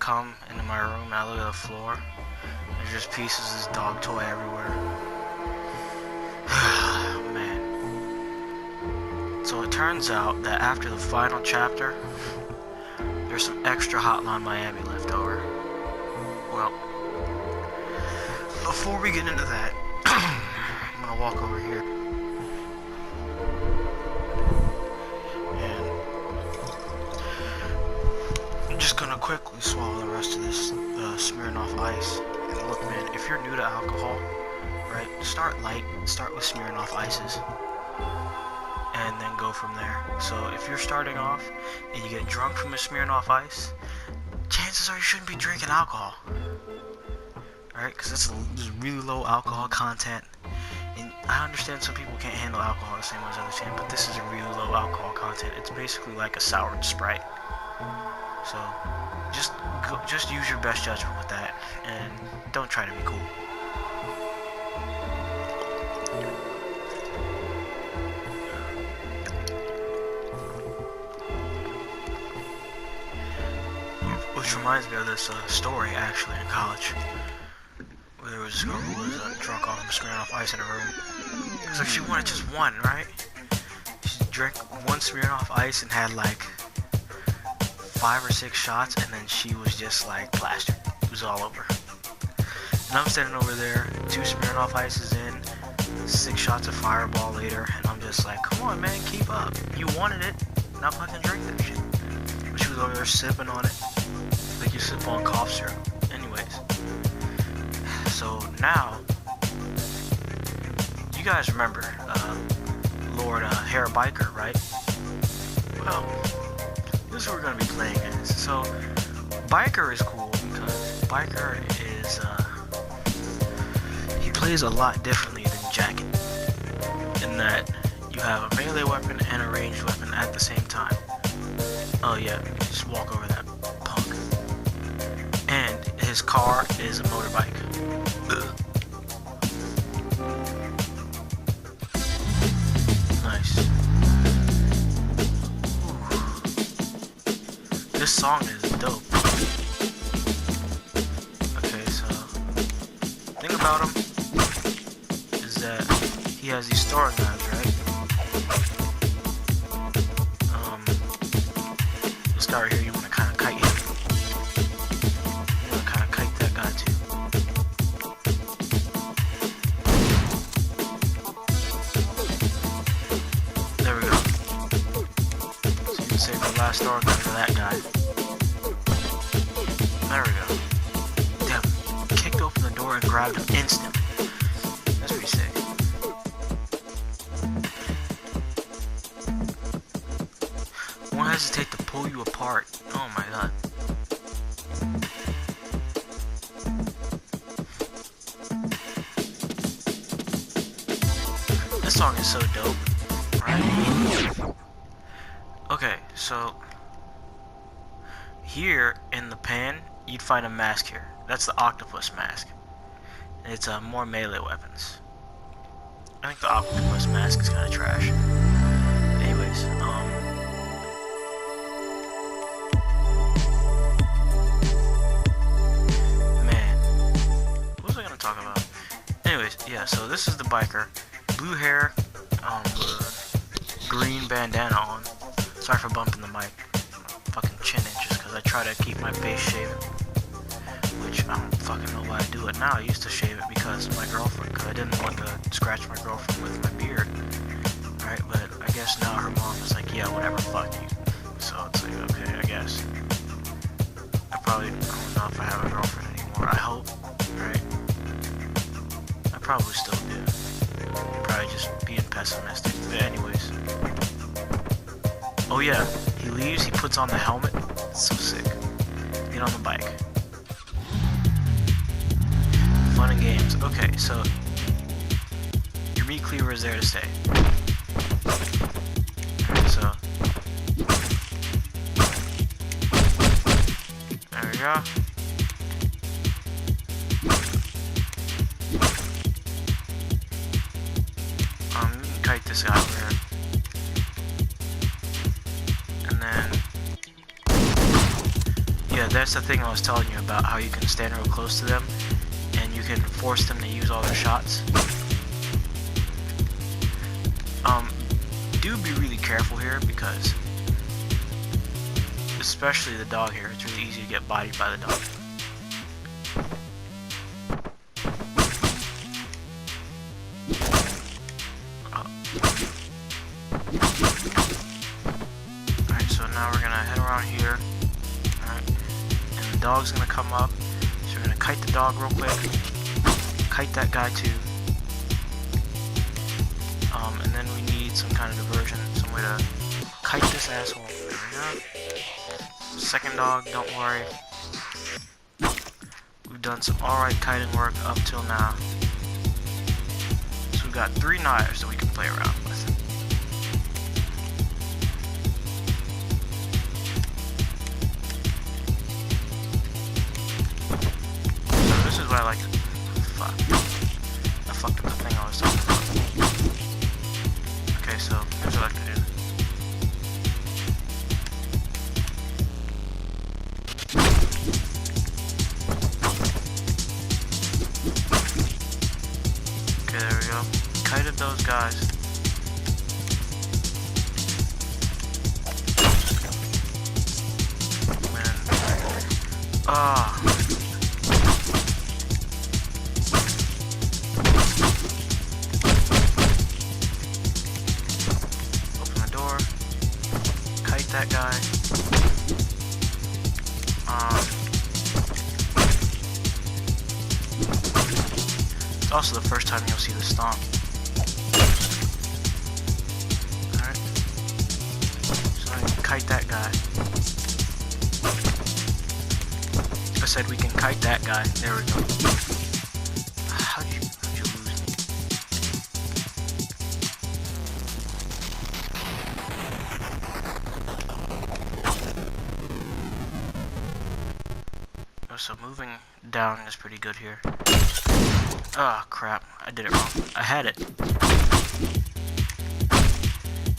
come into my room and I look at the floor, there's just pieces of this dog toy everywhere. Man. So it turns out that after the final chapter, there's some extra Hotline Miami left over. Well, before we get into that, I'm gonna walk over here. And I'm just gonna quickly swallow the rest of this Smirnoff Ice. And look, man, if you're new to alcohol, right, start light, start with Smirnoff Ices. And then go from there. So if you're starting off and you get drunk from a Smirnoff Ice, chances are you shouldn't be drinking alcohol. Alright, because that's really low alcohol content. And I understand some people can't handle alcohol the same way as others can, but this is a really low alcohol content. It's basically like a soured Sprite. So just use your best judgment with that, and don't try to be cool. Which reminds me of this story, actually, in college. Where there was this girl who was drunk off of Smirnoff Ice in her room. Because like, she wanted just one, right? She drank one Smirnoff Ice and had like 5 or 6 shots, and then she was just like plastered. It was all over. And I'm standing over there, 2 Smirnoff Ices in, 6 shots of Fireball later, and I'm just like, come on, man, keep up. You wanted it, now fucking drink that shit. But she was over there sipping on it. Like you sip on cough syrup. Anyways, so now you guys remember Lord Hair Biker, right? Well, this is what we're gonna be playing as. So Biker is cool because Biker is he plays a lot differently than Jacket, in that you have a melee weapon and a ranged weapon at the same time. Oh yeah, just walk over that punk. And his car is a motorbike. Ugh. Nice. Ooh. This song is dope. Okay, so the thing about him is that he has these throwing knives, right? This guy right here, you want to kind of kite him. Last throwing gun for that guy. There we go. Damn, kicked open the door and grabbed him instantly. That's pretty sick. Won't hesitate to pull you apart. Oh my god. This song is so dope, right? Okay, so here in the pan, you'd find a mask here. That's the octopus mask. And it's more melee weapons. I think the octopus mask is kind of trash. Anyways, man, what was I gonna talk about? Anyways, yeah, so this is the biker. Blue hair, green bandana on. Sorry for bumping the mic. Fucking chin inches, because I try to keep my face shaven. Which I don't fucking know why I do it now. I used to shave it because of my girlfriend, because I didn't want to scratch my girlfriend with my beard. Right, but I guess now her mom is like, yeah, whatever, fuck you. So it's like, okay, I guess. I don't know if I have a girlfriend anymore. I hope, right? I probably still do. Probably just being pessimistic. But anyways. Oh yeah, he leaves, he puts on the helmet. It's so sick. Get on the bike. Fun and games. Okay, so your meat cleaver is there to stay. Alright, so there we go. You can kite this out here. And then that's the thing I was telling you about, how you can stand real close to them and you can force them to use all their shots. Do be really careful here, because especially the dog here, it's really easy to get bodied by the dog. Alright, so now we're gonna head around here. Alright, and the dog's gonna come up. So we're gonna kite the dog real quick. Kite that guy too. And then we need some kind of diversion, some way to kite this asshole. There we go. Second dog, don't worry. We've done some alright kiting work up till now. So we've got 3 knives that we can play around with. So this is what I like to do. Fuck. I fucked up the thing I was talking about. Okay, so here's what I like to do. Okay, there we go. Kited those guys. Man. Open the door. Kite that guy. It's also the first time you'll see the stomp. Alright. So I can kite that guy. I said we can kite that guy. There we go. How'd you lose me? Oh, so moving down is pretty good here. Oh crap, I did it wrong. I had it.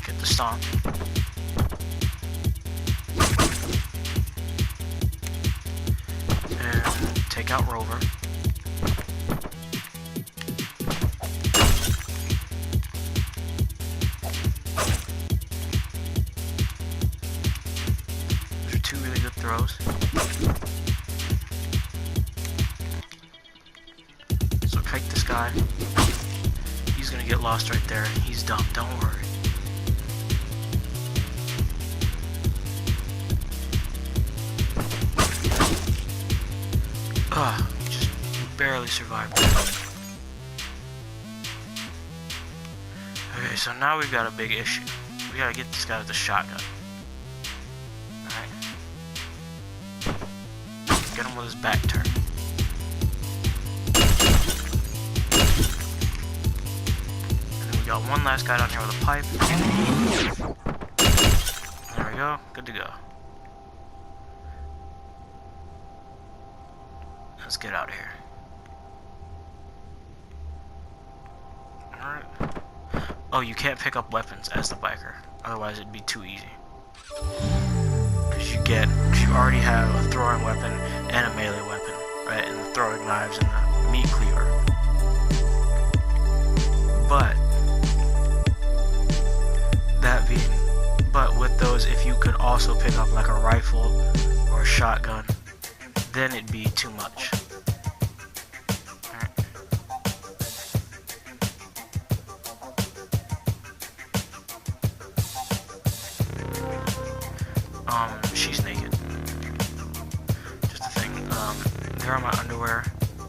Get the stomp. And take out Rover. Those are 2 really good throws. Kite this guy. He's gonna get lost right there. He's dumb, don't worry. Just barely survived that. Okay, so now we've got a big issue. We gotta get this guy with the shotgun. Alright. Get him with his back turned. Got one last guy down here with a pipe. There we go. Good to go. Let's get out of here. Alright. Oh, you can't pick up weapons as the biker. Otherwise it'd be too easy. Because you already have a throwing weapon and a melee weapon, right? And the throwing knives and the meat cleaver. But with those, if you could also pick up like a rifle or a shotgun, then it'd be too much. She's naked. Just a thing. There are my underwear.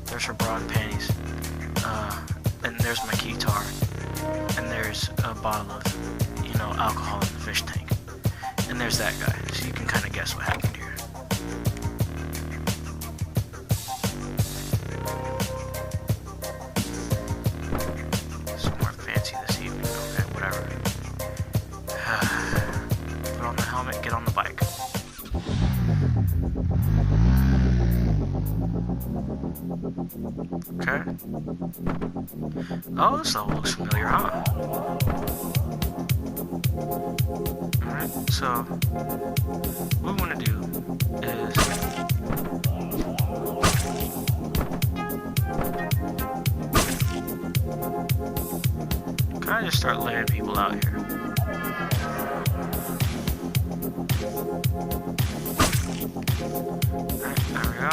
There's her bra and panties. And there's my guitar. And there's a bottle of, alcohol in the fish tank. And there's that guy. So you can kind of guess what happened here. Some more fancy this evening. Okay, whatever. Put on the helmet, get on the bike. Okay. Oh, this level looks familiar, huh? Alright, So, what we want to do is kind of just start laying people out here. Alright, there we go.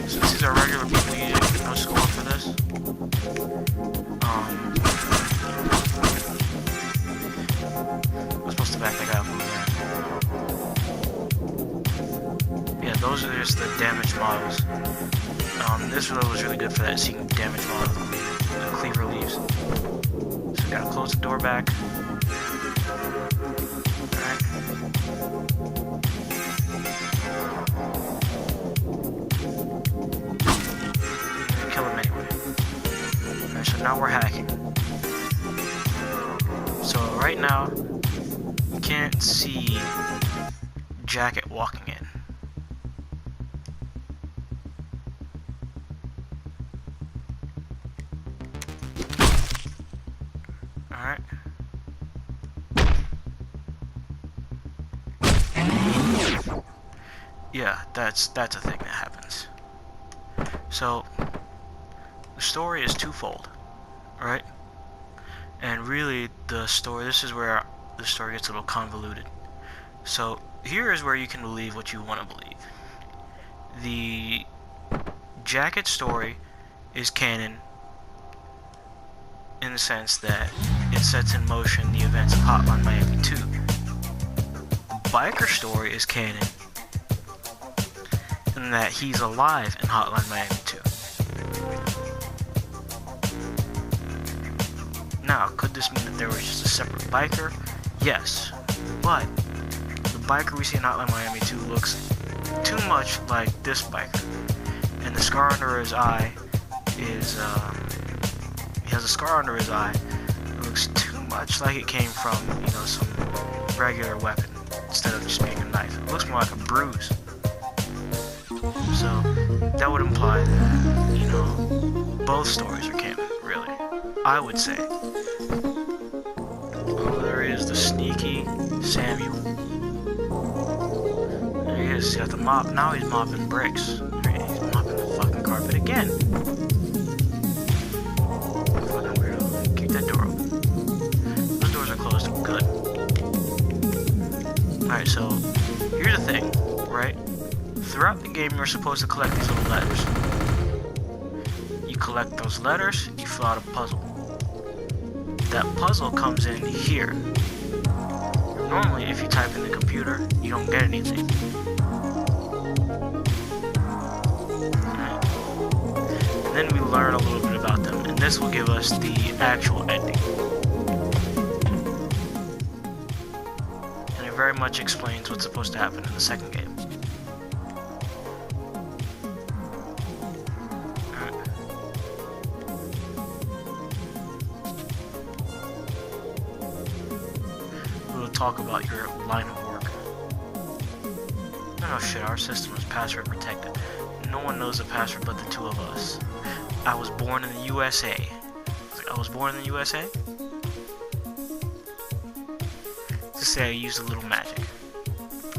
Since these are regular people, you get no score for this. I'm supposed to back that guy up over there. Yeah, those are just the damage models. This one was really good for that seeing damage model the cleaver leaves. So we gotta close the door back. Alright. Kill him anyway. Alright, so now we're hacking. So right now, you can't see Jacket walking in. Alright. Yeah, that's a thing that happens. So the story is twofold, right? And really this is where the story gets a little convoluted. So here is where you can believe what you want to believe. The Jacket story is canon in the sense that it sets in motion the events of Hotline Miami 2. The biker story is canon in that he's alive in Hotline Miami 2. Now, could this mean that there was just a separate biker? Yes, but the biker we see in Hotline Miami 2 looks too much like this biker, and the scar under his eye is, he has a scar under his eye. It looks too much like it came from, some regular weapon instead of just being a knife. It looks more like a bruise. So that would imply that, both stories are canon, really. I would say. Oh, there he is, the sneaky Samuel. There he is, he's got the mop. Now he's mopping bricks. He's mopping the fucking carpet again. Fucking weirdo. Kick that door open. Those doors are closed. Good. Alright, so here's the thing, right? Throughout the game, you're supposed to collect these little letters. You collect those letters, you fill out a puzzle. That puzzle comes in here. Normally, if you type in the computer, you don't get anything. Right. And then we learn a little bit about them, and this will give us the actual ending. And it very much explains what's supposed to happen in the second game. Talk about your line of work. Oh shit, our system is password protected. No one knows the password but the two of us. I was born in the USA. I was born in the USA? To say I used a little magic.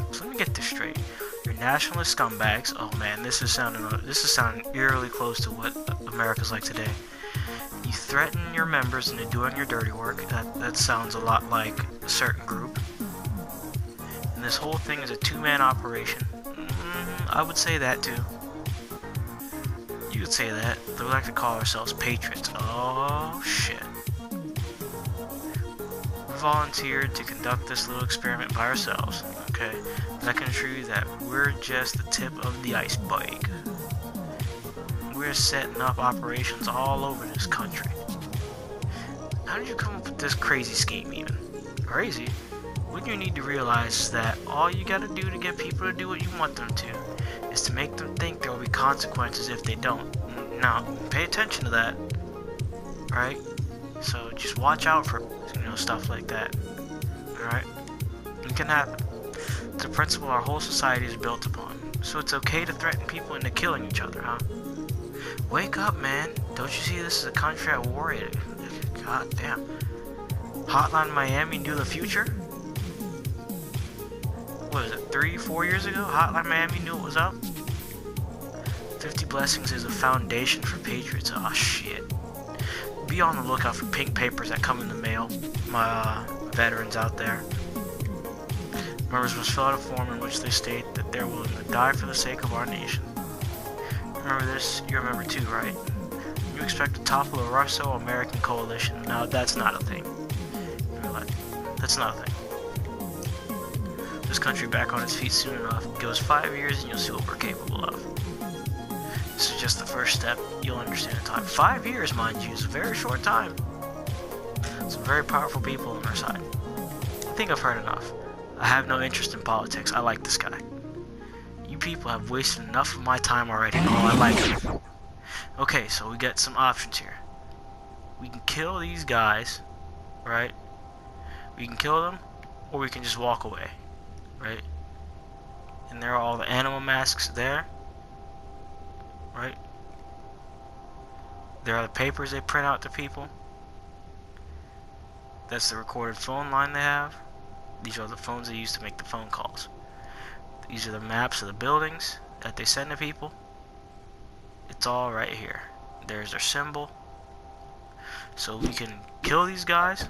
So let me get this straight. You're nationalist scumbags. Oh man, this is sounding eerily close to what America's like today. You threaten your members into doing your dirty work. That sounds a lot like a certain group. And this whole thing is a two-man operation. I would say that too. You would say that. They like to call ourselves patriots. Oh shit. We volunteered to conduct this little experiment by ourselves. Okay, but I can assure you that we're just the tip of the iceberg. We're setting up operations all over this country. How did you come up with this crazy scheme even? Crazy? Wouldn't you need to realize that all you gotta do to get people to do what you want them to is to make them think there will be consequences if they don't. Now, pay attention to that, right? So just watch out for, stuff like that, alright? It can happen. It's a principle our whole society is built upon. So it's okay to threaten people into killing each other, huh? Wake up, man. Don't you see this is a country at war? God damn. Hotline Miami knew the future? What is it, 3-4 years ago? Hotline Miami knew what was up? 50 Blessings is a foundation for Patriots. Oh shit. Be on the lookout for pink papers that come in the mail. My veterans out there. Members must fill out a form in which they state that they're willing to die for the sake of our nation. Remember this? You remember too, right? You expect to topple a Russo-American coalition. No, that's not a thing. That's not a thing. This country back on its feet soon enough. Give us 5 years and you'll see what we're capable of. This is just the first step. You'll understand in time. 5 years, mind you, is a very short time. Some very powerful people on our side. I think I've heard enough. I have no interest in politics. I like this guy. You people have wasted enough of my time already. Oh, I like him. Okay, so we get some options here. We can kill these guys, right? We can kill them, or we can just walk away, right? And there are all the animal masks there, right? There are the papers they print out to people. That's the recorded phone line they have. These are the phones they use to make the phone calls. These are the maps of the buildings that they send to people. It's all right here. There's their symbol. So we can kill these guys.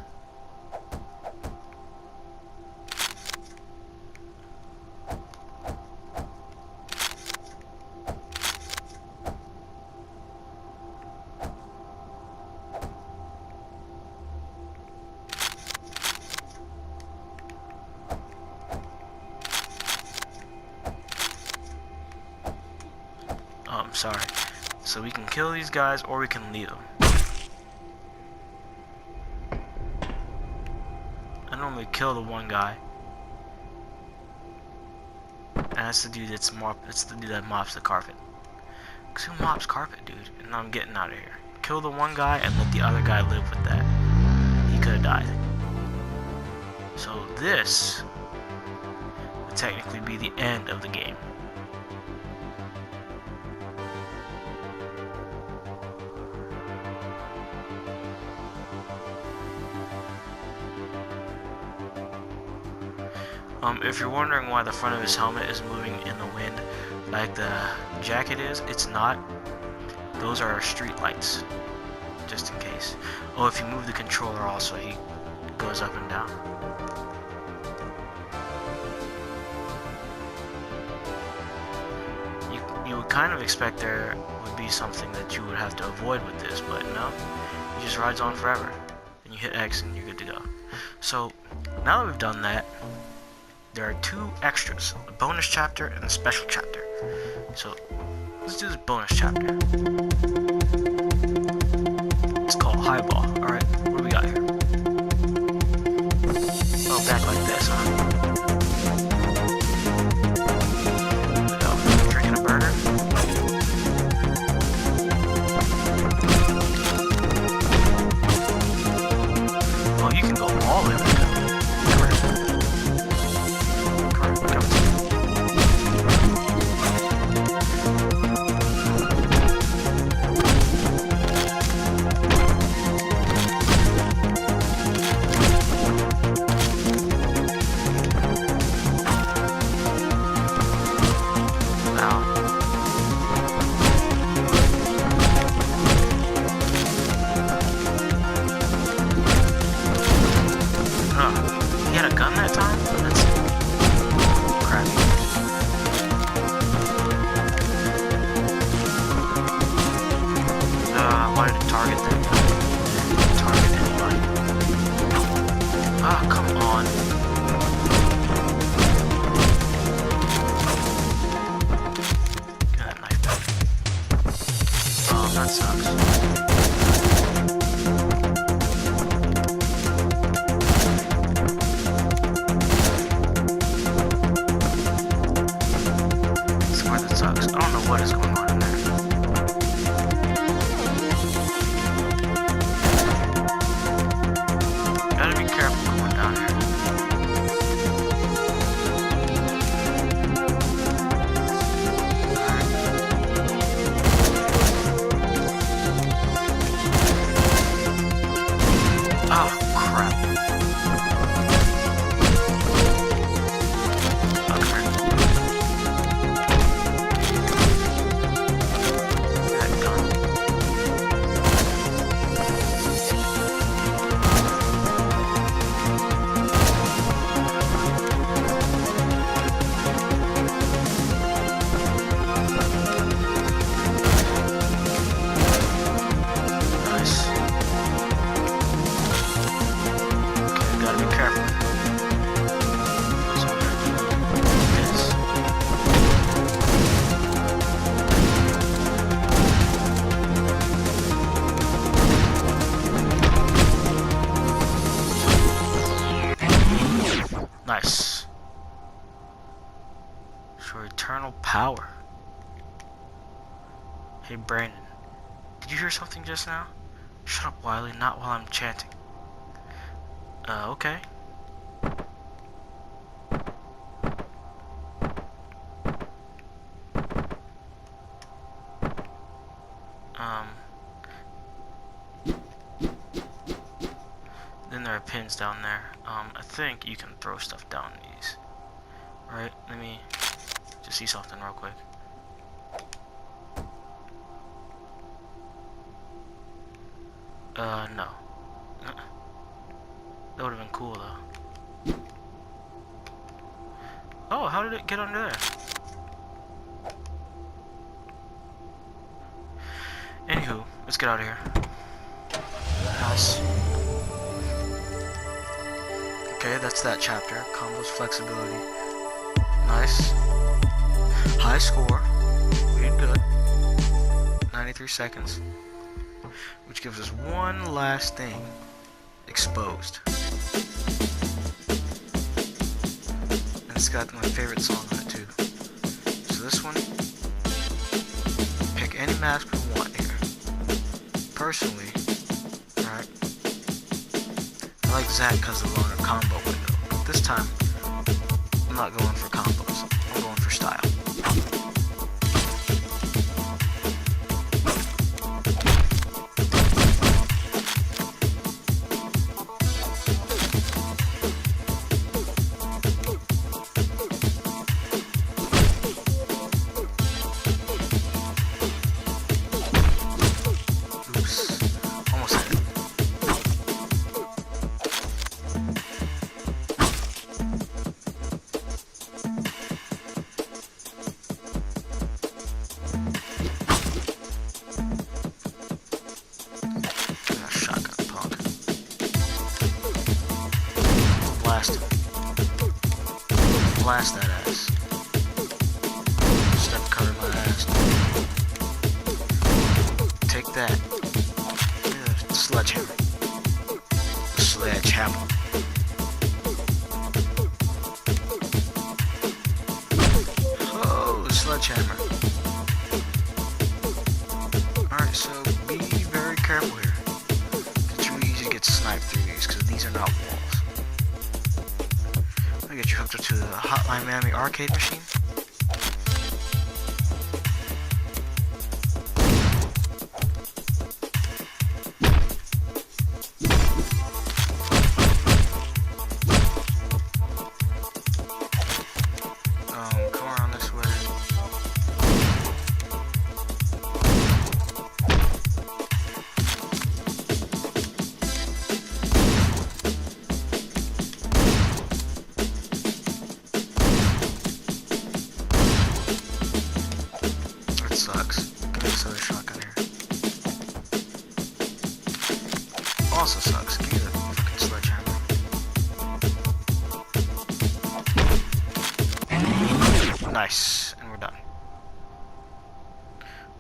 Sorry. So we can kill these guys or we can leave them. I normally kill the one guy. And that's the dude that's the dude that mops the carpet. Cause who mops carpet, dude? And I'm getting out of here. Kill the one guy and let the other guy live with that. He could have died. So this would technically be the end of the game. If you're wondering why the front of his helmet is moving in the wind like the jacket is, it's not. Those are street lights, just in case. Oh, if you move the controller also, he goes up and down. You would kind of expect there would be something that you would have to avoid with this, but no. He just rides on forever. And you hit X and you're good to go. So, now that we've done that, there are 2 extras, a bonus chapter and a special chapter. So, let's do this bonus chapter. It's called Highball. Alright, what do we got here? Oh, back like this, huh? Drinking a burger. Oh, you can go all the way. Brandon. Did you hear something just now? Shut up, Wiley, not while I'm chanting. Okay. Then there are pins down there. I think you can throw stuff down these. Right? Let me just see something real quick. No. That would have been cool, though. Oh, how did it get under there? Anywho, let's get out of here. Nice. Okay, that's that chapter. Combos flexibility. Nice. High score. We did good. 93 seconds. Which gives us one last thing. Exposed. And it's got my favorite song on it too. So this one, pick any mask we want here. Personally, alright, I like Zack because of the longer combo window. But this time, I'm not going for combos. I'm going for style. Blast that ass. Step cover my ass. Take that. Yeah, sledgehammer. Sledgehammer. Oh, sledgehammer. Alright, so be very careful here. It's really easy to get sniped through these because these are not walls. I'll get you hooked up to the Hotline Miami arcade machine. Come around this way. Sucks. Give me this other shotgun here. Also sucks. Give me the fucking sledgehammer. Nice. And we're done.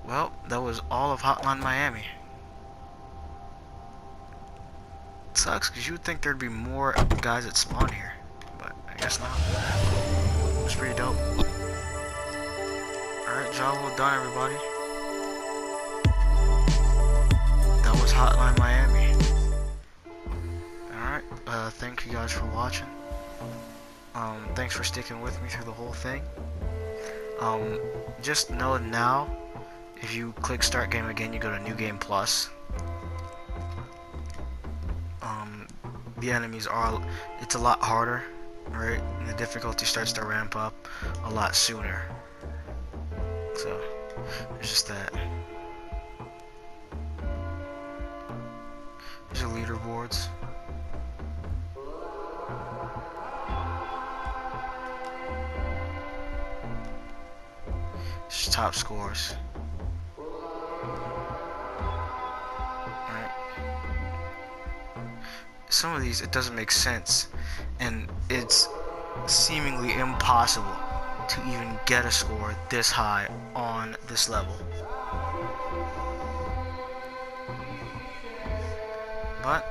Well, that was all of Hotline Miami. It sucks because you would think there'd be more guys that spawn here. But I guess not. It's pretty dope. Alright, job well done, everybody. That was Hotline Miami. Alright, thank you guys for watching. Thanks for sticking with me through the whole thing. Just know now, if you click Start Game again, you go to New Game Plus. The enemies are, it's a lot harder, right? And the difficulty starts to ramp up a lot sooner. So, there's just that. There's the leaderboards. Just top scores. Alright. Some of these, it doesn't make sense. And it's seemingly impossible to even get a score this high on this level. But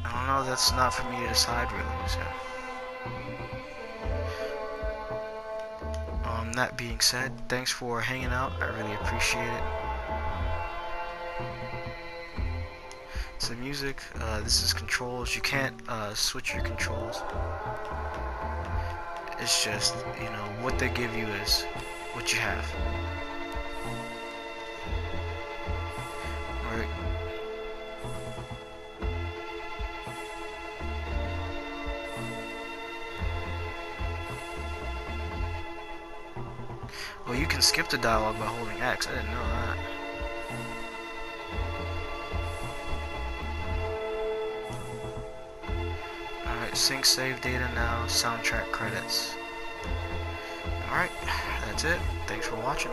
I don't know, that's not for me to decide really, so that being said, thanks for hanging out. I really appreciate it. So music, this is controls. You can't switch your controls. It's just, you know, what they give you is what you have. Alright. Well, you can skip the dialogue by holding X. I didn't know that. Alright, sync save data now, soundtrack credits. Alright, that's it. Thanks for watching.